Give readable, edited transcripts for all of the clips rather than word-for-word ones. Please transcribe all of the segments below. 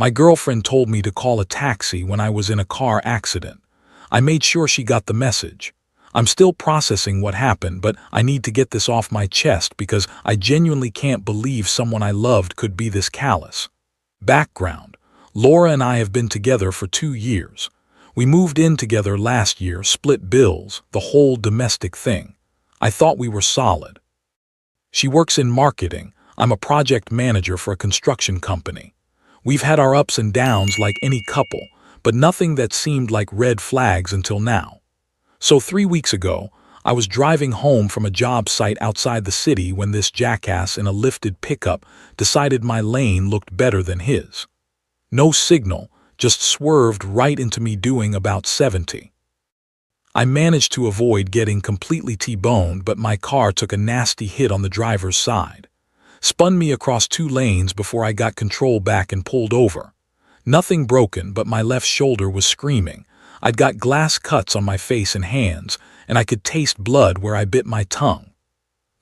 My girlfriend told me to call a taxi when I was in a car accident. I made sure she got the message. I'm still processing what happened, but I need to get this off my chest because I genuinely can't believe someone I loved could be this callous. Background: Laura and I have been together for 2 years. We moved in together last year, split bills, the whole domestic thing. I thought we were solid. She works in marketing. I'm a project manager for a construction company. We've had our ups and downs like any couple, but nothing that seemed like red flags until now. So 3 weeks ago, I was driving home from a job site outside the city when this jackass in a lifted pickup decided my lane looked better than his. No signal, just swerved right into me doing about 70. I managed to avoid getting completely T-boned, but my car took a nasty hit on the driver's side. Spun me across 2 lanes before I got control back and pulled over. Nothing broken, but my left shoulder was screaming. I'd got glass cuts on my face and hands, and I could taste blood where I bit my tongue.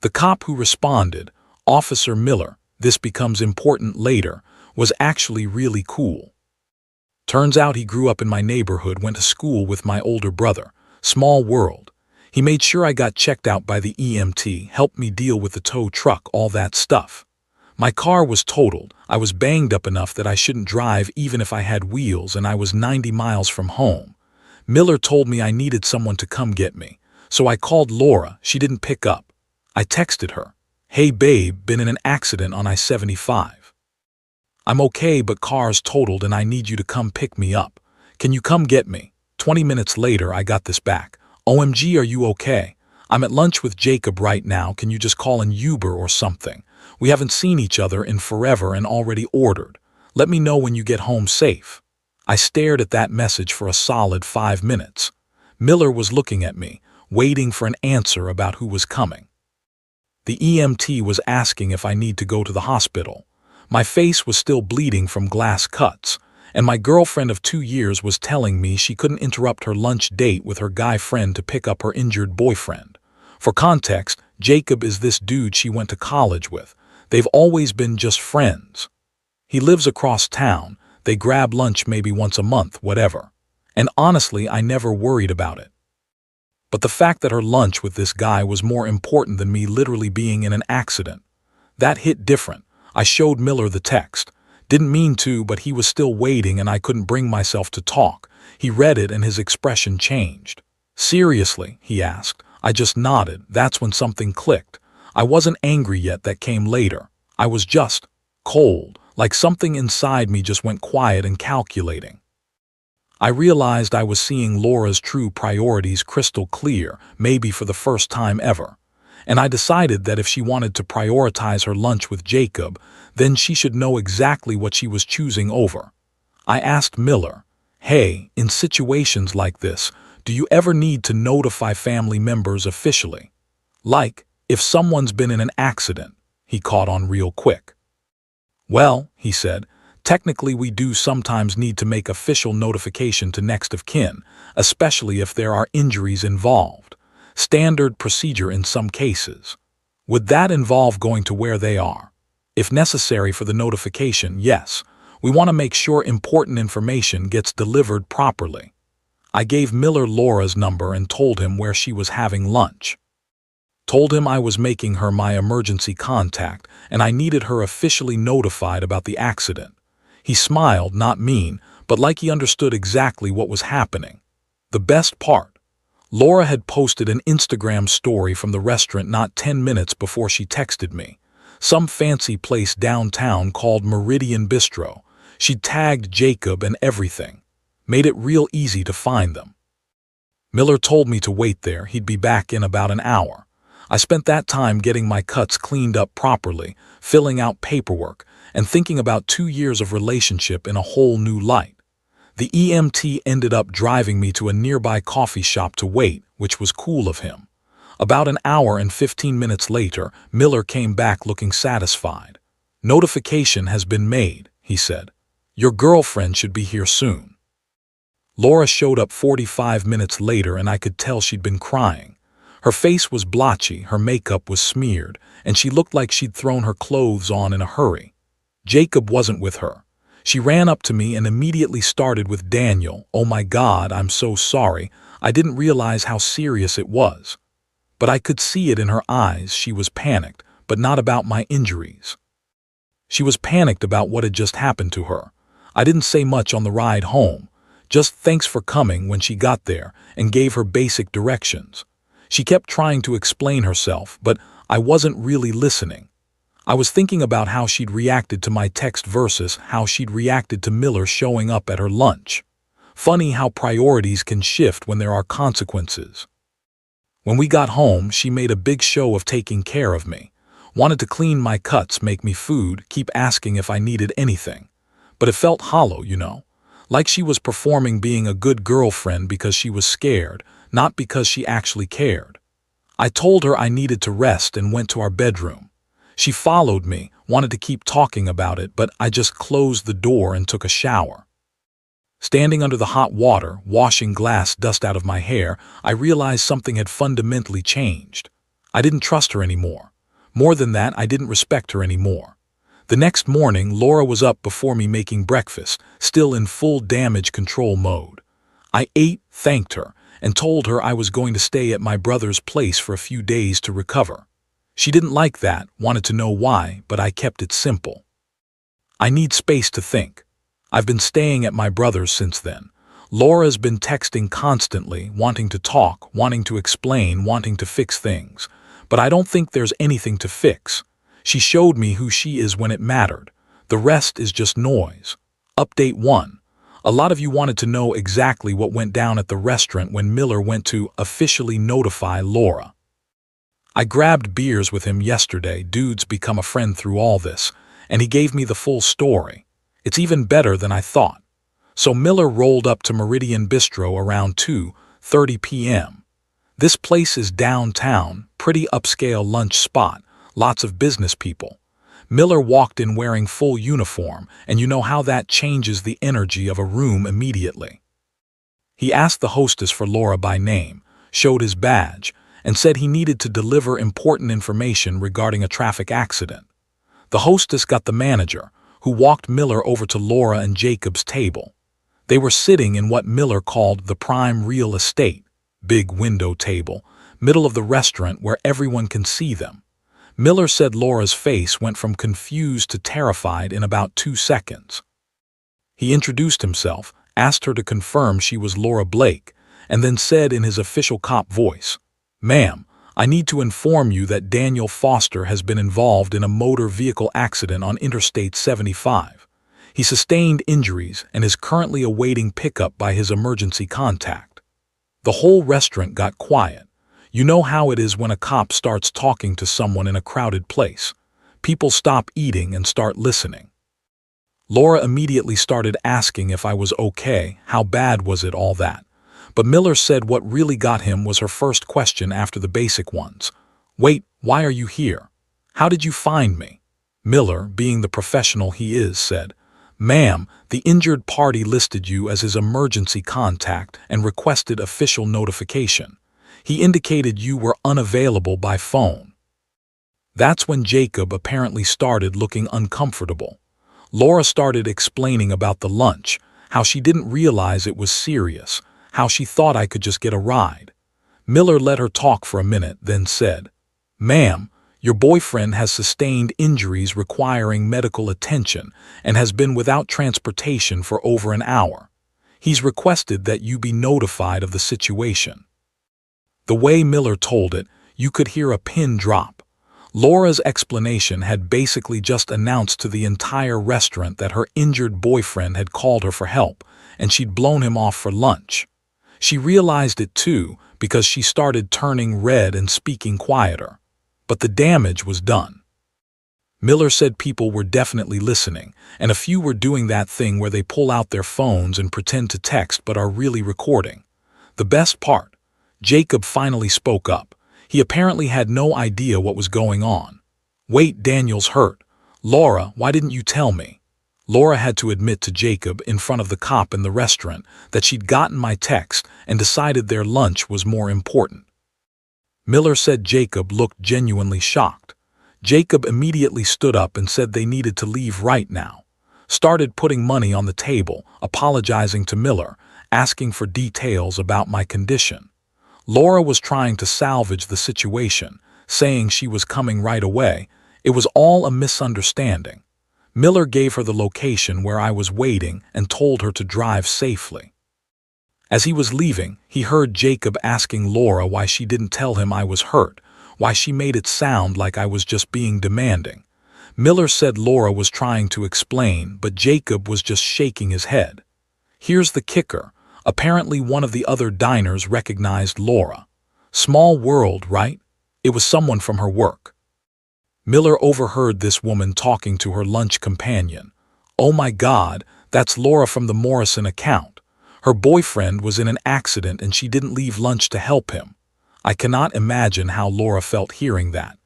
The cop who responded, Officer Miller, this becomes important later, was actually really cool. Turns out he grew up in my neighborhood, went to school with my older brother. Small world. He made sure I got checked out by the EMT, helped me deal with the tow truck, all that stuff. My car was totaled. I was banged up enough that I shouldn't drive even if I had wheels, and I was 90 miles from home. Miller told me I needed someone to come get me, so I called Laura. She didn't pick up. I texted her, "Hey babe, been in an accident on I-75. I'm okay, but car's totaled and I need you to come pick me up. Can you come get me?" 20 minutes later, I got this back. "OMG, are you okay? I'm at lunch with Jacob right now. Can you just call an Uber or something? We haven't seen each other in forever and already ordered. Let me know when you get home safe." I stared at that message for a solid 5 minutes. Miller was looking at me, waiting for an answer about who was coming. The EMT was asking if I need to go to the hospital. My face was still bleeding from glass cuts, and my girlfriend of 2 years was telling me she couldn't interrupt her lunch date with her guy friend to pick up her injured boyfriend. For context, Jacob is this dude she went to college with. They've always been just friends. He lives across town. They grab lunch maybe once a month, whatever. And honestly, I never worried about it. But the fact that her lunch with this guy was more important than me literally being in an accident, that hit different. I showed Miller the text. Didn't mean to, but he was still waiting and I couldn't bring myself to talk. He read it and his expression changed. "Seriously?" he asked. I just nodded. That's when something clicked. I wasn't angry yet, that came later. I was just cold, like something inside me just went quiet and calculating. I realized I was seeing Laura's true priorities crystal clear, maybe for the first time ever. And I decided that if she wanted to prioritize her lunch with Jacob, then she should know exactly what she was choosing over. I asked Miller, "Hey, in situations like this, do you ever need to notify family members officially? Like, if someone's been in an accident?" He caught on real quick. "Well," he said, "technically we do sometimes need to make official notification to next of kin, especially if there are injuries involved. Standard procedure in some cases. Would that involve going to where they are? If necessary for the notification, yes. We want to make sure important information gets delivered properly." I gave Miller Laura's number and told him where she was having lunch. Told him I was making her my emergency contact and I needed her officially notified about the accident. He smiled, not mean, but like he understood exactly what was happening. The best part, Laura had posted an Instagram story from the restaurant not 10 minutes before she texted me. Some fancy place downtown called Meridian Bistro. She'd tagged Jacob and everything. Made it real easy to find them. Miller told me to wait there. He'd be back in about an hour. I spent that time getting my cuts cleaned up properly, filling out paperwork, and thinking about 2 years of relationship in a whole new light. The EMT ended up driving me to a nearby coffee shop to wait, which was cool of him. About an hour and 15 minutes later, Miller came back looking satisfied. "Notification has been made," he said. "Your girlfriend should be here soon." Laura showed up 45 minutes later and I could tell she'd been crying. Her face was blotchy, her makeup was smeared, and she looked like she'd thrown her clothes on in a hurry. Jacob wasn't with her. She ran up to me and immediately started with Daniel. "Oh my God, I'm so sorry. I didn't realize how serious it was." But I could see it in her eyes. She was panicked, but not about my injuries. She was panicked about what had just happened to her. I didn't say much on the ride home, just thanks for coming when she got there, and gave her basic directions. She kept trying to explain herself, but I wasn't really listening. I was thinking about how she'd reacted to my text versus how she'd reacted to Miller showing up at her lunch. Funny how priorities can shift when there are consequences. When we got home, she made a big show of taking care of me. Wanted to clean my cuts, make me food, keep asking if I needed anything. But it felt hollow, like she was performing being a good girlfriend because she was scared, not because she actually cared. I told her I needed to rest and went to our bedroom. She followed me, wanted to keep talking about it, but I just closed the door and took a shower. Standing under the hot water, washing glass dust out of my hair, I realized something had fundamentally changed. I didn't trust her anymore. More than that, I didn't respect her anymore. The next morning, Laura was up before me making breakfast, still in full damage control mode. I ate, thanked her, and told her I was going to stay at my brother's place for a few days to recover. She didn't like that, wanted to know why, but I kept it simple. I need space to think. I've been staying at my brother's since then. Laura's been texting constantly, wanting to talk, wanting to explain, wanting to fix things. But I don't think there's anything to fix. She showed me who she is when it mattered. The rest is just noise. Update 1. A lot of you wanted to know exactly what went down at the restaurant when Miller went to officially notify Laura. I grabbed beers with him yesterday. Dude's become a friend through all this, and he gave me the full story. It's even better than I thought. So Miller rolled up to Meridian Bistro around 2:30 p.m. This place is downtown, pretty upscale lunch spot, lots of business people. Miller walked in wearing full uniform, and you know how that changes the energy of a room immediately. He asked the hostess for Laura by name, showed his badge, and said he needed to deliver important information regarding a traffic accident. The hostess got the manager, who walked Miller over to Laura and Jacob's table. They were sitting in what Miller called the prime real estate, big window table, middle of the restaurant where everyone can see them. Miller said Laura's face went from confused to terrified in about 2 seconds. He introduced himself, asked her to confirm she was Laura Blake, and then said in his official cop voice, "Ma'am, I need to inform you that Daniel Foster has been involved in a motor vehicle accident on Interstate 75. He sustained injuries and is currently awaiting pickup by his emergency contact." The whole restaurant got quiet. You know how it is when a cop starts talking to someone in a crowded place. People stop eating and start listening. Laura immediately started asking if I was okay, how bad was it, all that. But Miller said what really got him was her first question after the basic ones. "Wait, why are you here? How did you find me?" Miller, being the professional he is, said, "Ma'am, the injured party listed you as his emergency contact and requested official notification. He indicated you were unavailable by phone." That's when Jacob apparently started looking uncomfortable. Laura started explaining about the lunch, how she didn't realize it was serious, how she thought I could just get a ride. Miller let her talk for a minute, then said, "Ma'am, your boyfriend has sustained injuries requiring medical attention and has been without transportation for over an hour. He's requested that you be notified of the situation." The way Miller told it, you could hear a pin drop. Laura's explanation had basically just announced to the entire restaurant that her injured boyfriend had called her for help, and she'd blown him off for lunch. She realized it too, because she started turning red and speaking quieter. But the damage was done. Miller said people were definitely listening, and a few were doing that thing where they pull out their phones and pretend to text but are really recording. The best part, Jacob finally spoke up. He apparently had no idea what was going on. "Wait, Daniel's hurt. Laura, why didn't you tell me?" Laura had to admit to Jacob in front of the cop in the restaurant that she'd gotten my text and decided their lunch was more important. Miller said Jacob looked genuinely shocked. Jacob immediately stood up and said they needed to leave right now. Started putting money on the table, apologizing to Miller, asking for details about my condition. Laura was trying to salvage the situation, saying she was coming right away. It was all a misunderstanding. Miller gave her the location where I was waiting and told her to drive safely. As he was leaving, he heard Jacob asking Laura why she didn't tell him I was hurt, why she made it sound like I was just being demanding. Miller said Laura was trying to explain, but Jacob was just shaking his head. Here's the kicker. Apparently one of the other diners recognized Laura. Small world, right? It was someone from her work. Miller overheard this woman talking to her lunch companion. Oh my God, that's Laura from the Morrison account. Her boyfriend was in an accident and she didn't leave lunch to help him. I cannot imagine how Laura felt hearing that.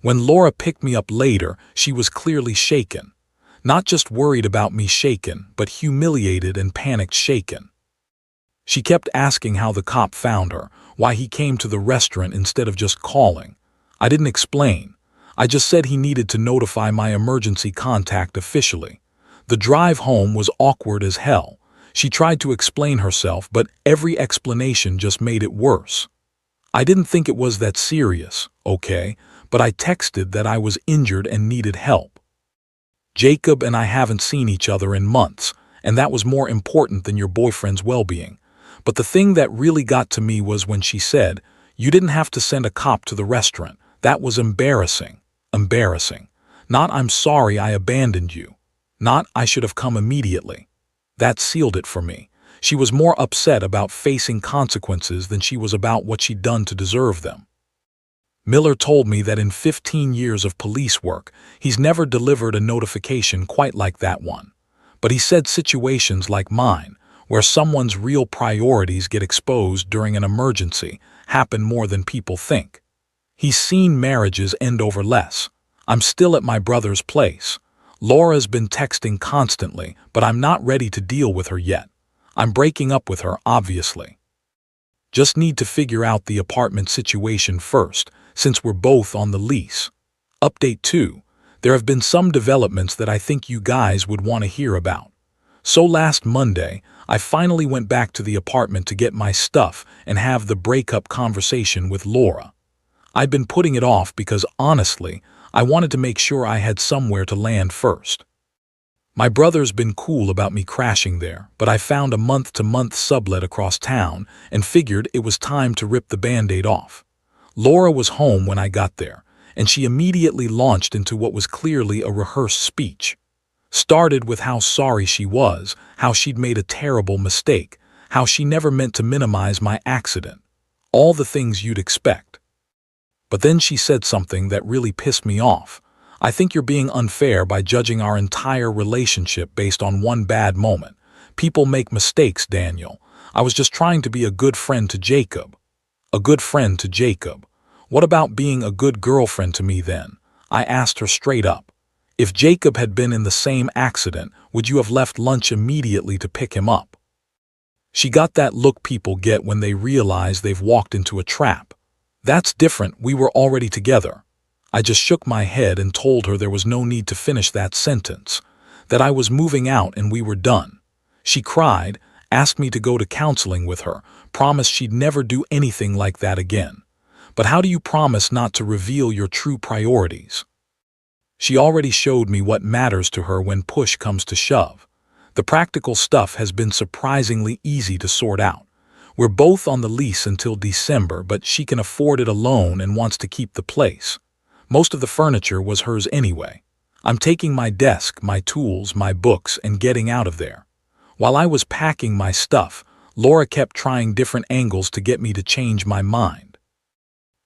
When Laura picked me up later, she was clearly shaken. Not just worried about me shaken, but humiliated and panicked shaken. She kept asking how the cop found her, why he came to the restaurant instead of just calling. I didn't explain. I just said he needed to notify my emergency contact officially. The drive home was awkward as hell. She tried to explain herself, but every explanation just made it worse. I didn't think it was that serious, okay, but I texted that I was injured and needed help. Jacob and I haven't seen each other in months, and that was more important than your boyfriend's well-being. But the thing that really got to me was when she said, "You didn't have to send a cop to the restaurant. That was embarrassing." Embarrassing. Not "I'm sorry I abandoned you." Not "I should have come immediately." That sealed it for me. She was more upset about facing consequences than she was about what she'd done to deserve them. Miller told me that in 15 years of police work, he's never delivered a notification quite like that one. But he said situations like mine, where someone's real priorities get exposed during an emergency, happen more than people think. He's seen marriages end over less. I'm still at my brother's place. Laura's been texting constantly, but I'm not ready to deal with her yet. I'm breaking up with her, obviously. Just need to figure out the apartment situation first, since we're both on the lease. Update 2. There have been some developments that I think you guys would want to hear about. So last Monday, I finally went back to the apartment to get my stuff and have the breakup conversation with Laura. I'd been putting it off because, honestly, I wanted to make sure I had somewhere to land first. My brother's been cool about me crashing there, but I found a month-to-month sublet across town and figured it was time to rip the Band-Aid off. Laura was home when I got there, and she immediately launched into what was clearly a rehearsed speech. Started with how sorry she was, how she'd made a terrible mistake, how she never meant to minimize my accident. All the things you'd expect. But then she said something that really pissed me off. "I think you're being unfair by judging our entire relationship based on one bad moment. People make mistakes, Daniel. I was just trying to be a good friend to Jacob." A good friend to Jacob. What about being a good girlfriend to me then? I asked her straight up. If Jacob had been in the same accident, would you have left lunch immediately to pick him up? She got that look people get when they realize they've walked into a trap. That's different, we were already together. I just shook my head and told her there was no need to finish that sentence, that I was moving out and we were done. She cried, asked me to go to counseling with her, promised she'd never do anything like that again. But how do you promise not to reveal your true priorities? She already showed me what matters to her when push comes to shove. The practical stuff has been surprisingly easy to sort out. We're both on the lease until December, but she can afford it alone and wants to keep the place. Most of the furniture was hers anyway. I'm taking my desk, my tools, my books, and getting out of there. While I was packing my stuff, Laura kept trying different angles to get me to change my mind.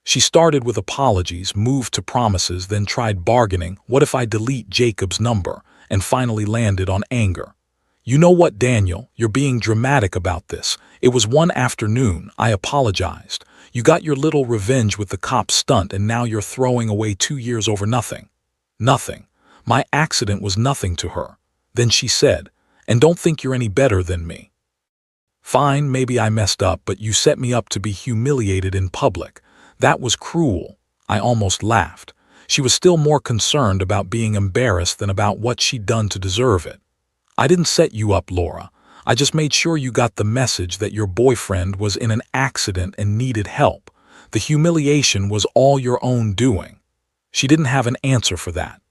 She started with apologies, moved to promises, then tried bargaining, what if I delete Jacob's number, and finally landed on anger. "You know what, Daniel, you're being dramatic about this. It was one afternoon, I apologized. You got your little revenge with the cop stunt and now you're throwing away 2 years over nothing." Nothing. My accident was nothing to her. Then she said, "And don't think you're any better than me." Fine, maybe I messed up, but you set me up to be humiliated in public. That was cruel. I almost laughed. She was still more concerned about being embarrassed than about what she'd done to deserve it. I didn't set you up, Laura. I just made sure you got the message that your boyfriend was in an accident and needed help. The humiliation was all your own doing. She didn't have an answer for that.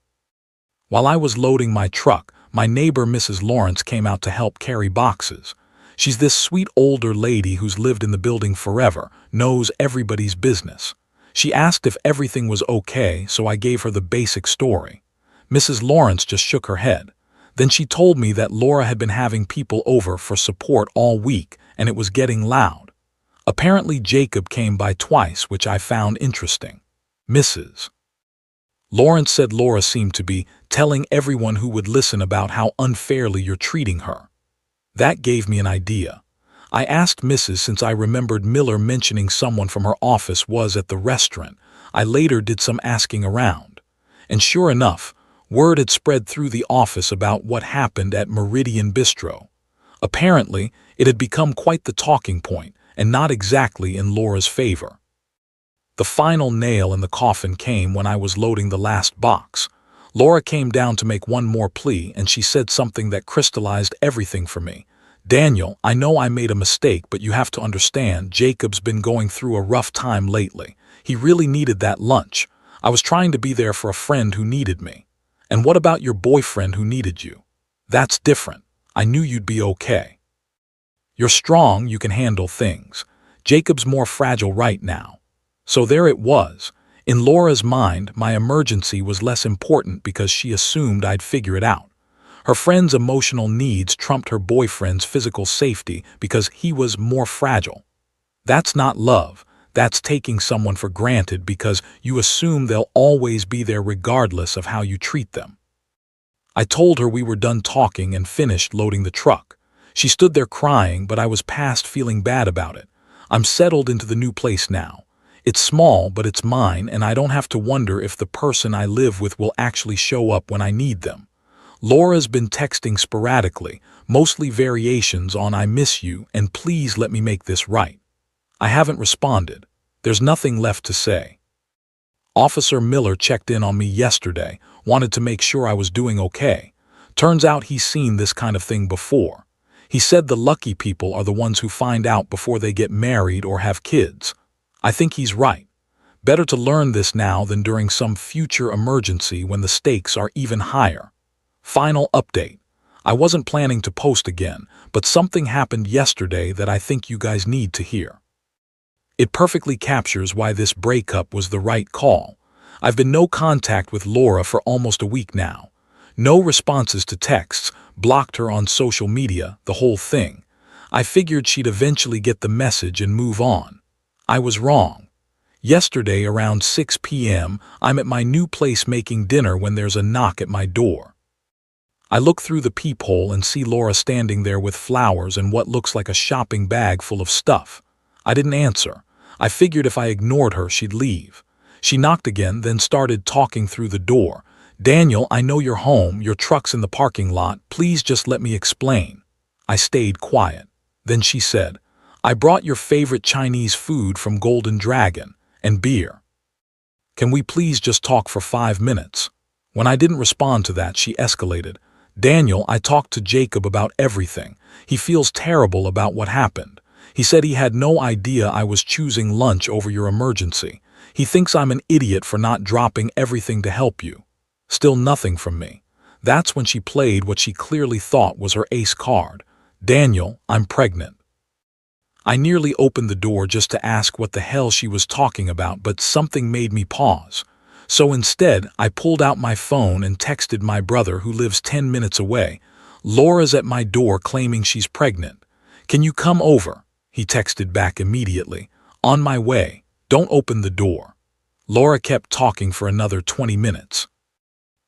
While I was loading my truck, my neighbor Mrs. Lawrence came out to help carry boxes. She's this sweet older lady who's lived in the building forever, knows everybody's business. She asked if everything was okay, so I gave her the basic story. Mrs. Lawrence just shook her head. Then she told me that Laura had been having people over for support all week, and it was getting loud. Apparently Jacob came by twice, which I found interesting. Mrs. Lawrence said Laura seemed to be telling everyone who would listen about how unfairly you're treating her. That gave me an idea. I asked Mrs. since I remembered Miller mentioning someone from her office was at the restaurant. I later did some asking around. And sure enough, word had spread through the office about what happened at Meridian Bistro. Apparently, it had become quite the talking point, and not exactly in Laura's favor. The final nail in the coffin came when I was loading the last box. Laura came down to make one more plea, and she said something that crystallized everything for me. Daniel, I know I made a mistake, but you have to understand, Jacob's been going through a rough time lately. He really needed that lunch. I was trying to be there for a friend who needed me. And what about your boyfriend who needed you? That's different. I knew you'd be okay. You're strong, you can handle things. Jacob's more fragile right now. So there it was. In Laura's mind, my emergency was less important because she assumed I'd figure it out. Her friend's emotional needs trumped her boyfriend's physical safety because he was more fragile. That's not love. That's taking someone for granted because you assume they'll always be there regardless of how you treat them. I told her we were done talking and finished loading the truck. She stood there crying, but I was past feeling bad about it. I'm settled into the new place now. It's small, but it's mine, and I don't have to wonder if the person I live with will actually show up when I need them. Laura's been texting sporadically, mostly variations on "I miss you" and "please let me make this right." I haven't responded. There's nothing left to say. Officer Miller checked in on me yesterday, wanted to make sure I was doing okay. Turns out he's seen this kind of thing before. He said the lucky people are the ones who find out before they get married or have kids. I think he's right. Better to learn this now than during some future emergency when the stakes are even higher. Final update. I wasn't planning to post again, but something happened yesterday that I think you guys need to hear. It perfectly captures why this breakup was the right call. I've been no contact with Laura for almost a week now. No responses to texts, blocked her on social media, the whole thing. I figured she'd eventually get the message and move on. I was wrong. Yesterday around 6 p.m., I'm at my new place making dinner when there's a knock at my door. I look through the peephole and see Laura standing there with flowers and what looks like a shopping bag full of stuff. I didn't answer. I figured if I ignored her, she'd leave. She knocked again, then started talking through the door. "Daniel, I know you're home, your truck's in the parking lot, please just let me explain." I stayed quiet. Then she said, "I brought your favorite Chinese food from Golden Dragon, and beer. Can we please just talk for 5 minutes?" When I didn't respond to that, she escalated. "Daniel, I talked to Jacob about everything. He feels terrible about what happened. He said he had no idea I was choosing lunch over your emergency. He thinks I'm an idiot for not dropping everything to help you." Still nothing from me. That's when she played what she clearly thought was her ace card. "Daniel, I'm pregnant." I nearly opened the door just to ask what the hell she was talking about, but something made me pause. So instead, I pulled out my phone and texted my brother, who lives 10 minutes away. "Laura's at my door claiming she's pregnant. Can you come over?" He texted back immediately. "On my way. Don't open the door." Laura kept talking for another 20 minutes.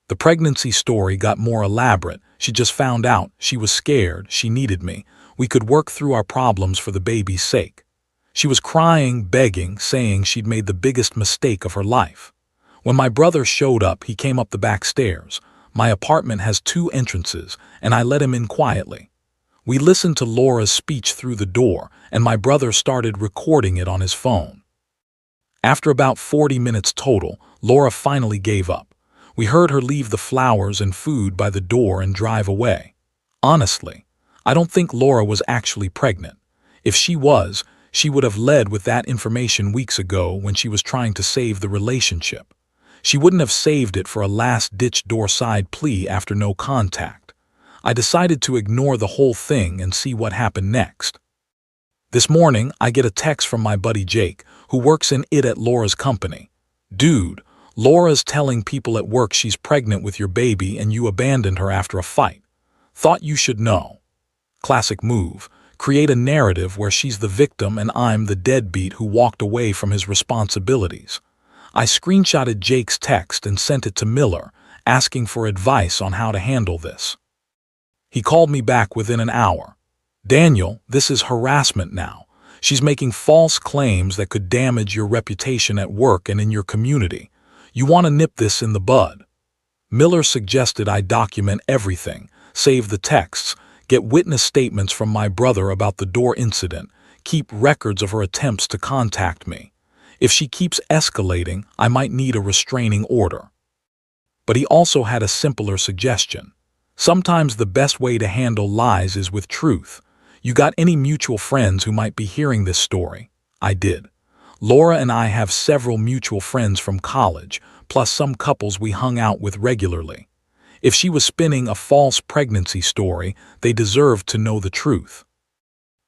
The pregnancy story got more elaborate. She just found out, she was scared, she needed me. We could work through our problems for the baby's sake. She was crying, begging, saying she'd made the biggest mistake of her life. When my brother showed up, he came up the back stairs. My apartment has 2 entrances, and I let him in quietly. We listened to Laura's speech through the door, and my brother started recording it on his phone. After about 40 minutes total, Laura finally gave up. We heard her leave the flowers and food by the door and drive away. Honestly, I don't think Laura was actually pregnant. If she was, she would have led with that information weeks ago when she was trying to save the relationship. She wouldn't have saved it for a last-ditch door-side plea after no contact. I decided to ignore the whole thing and see what happened next. This morning, I get a text from my buddy Jake, who works in it at Laura's company. "Dude, Laura's telling people at work she's pregnant with your baby and you abandoned her after a fight. Thought you should know." Classic move. Create a narrative where she's the victim and I'm the deadbeat who walked away from his responsibilities. I screenshotted Jake's text and sent it to Miller, asking for advice on how to handle this. He called me back within an hour. "Daniel, this is harassment now. She's making false claims that could damage your reputation at work and in your community. You want to nip this in the bud." Miller suggested I document everything, save the texts, get witness statements from my brother about the door incident, keep records of her attempts to contact me. If she keeps escalating, I might need a restraining order. But he also had a simpler suggestion. Sometimes the best way to handle lies is with truth. "You got any mutual friends who might be hearing this story?" I did. Laura and I have several mutual friends from college, plus some couples we hung out with regularly. If she was spinning a false pregnancy story, they deserved to know the truth.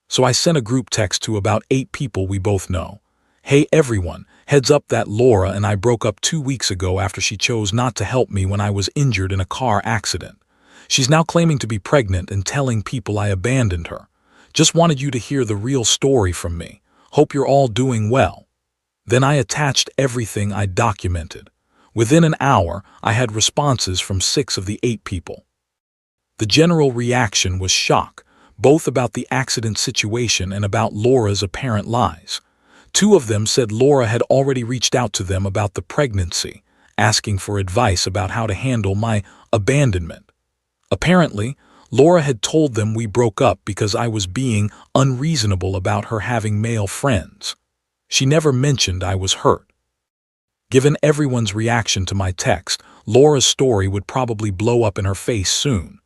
So I sent a group text to about 8 people we both know. "Hey everyone, heads up that Laura and I broke up 2 weeks ago after she chose not to help me when I was injured in a car accident. She's now claiming to be pregnant and telling people I abandoned her. Just wanted you to hear the real story from me. Hope you're all doing well." Then I attached everything I documented. Within an hour, I had responses from 6 of the 8 people. The general reaction was shock, both about the accident situation and about Laura's apparent lies. 2 of them said Laura had already reached out to them about the pregnancy, asking for advice about how to handle my abandonment. Apparently, Laura had told them we broke up because I was being unreasonable about her having male friends. She never mentioned I was hurt. Given everyone's reaction to my text, Laura's story would probably blow up in her face soon.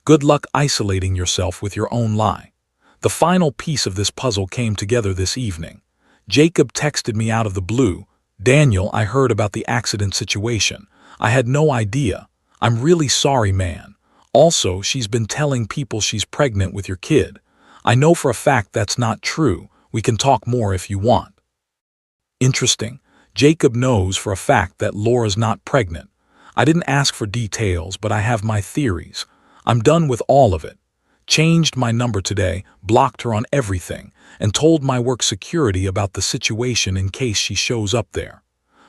Good luck isolating yourself with your own lie. The final piece of this puzzle came together this evening. Jacob texted me out of the blue. "Daniel, I heard about the accident situation. I had no idea. I'm really sorry, man. Also, she's been telling people she's pregnant with your kid. I know for a fact that's not true. We can talk more if you want." Interesting. Jacob knows for a fact that Laura's not pregnant. I didn't ask for details, but I have my theories. I'm done with all of it. Changed my number today, blocked her on everything, and told my work security about the situation in case she shows up there.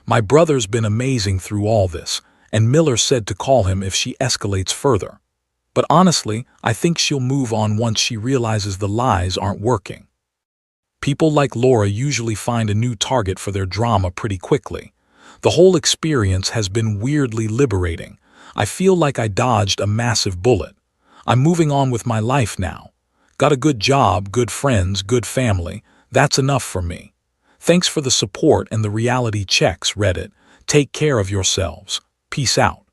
My brother's been amazing through all this, and Miller said to call him if she escalates further. But honestly, I think she'll move on once she realizes the lies aren't working. People like Laura usually find a new target for their drama pretty quickly. The whole experience has been weirdly liberating. I feel like I dodged a massive bullet. I'm moving on with my life now. Got a good job, good friends, good family. That's enough for me. Thanks for the support and the reality checks, Reddit. Take care of yourselves. Peace out.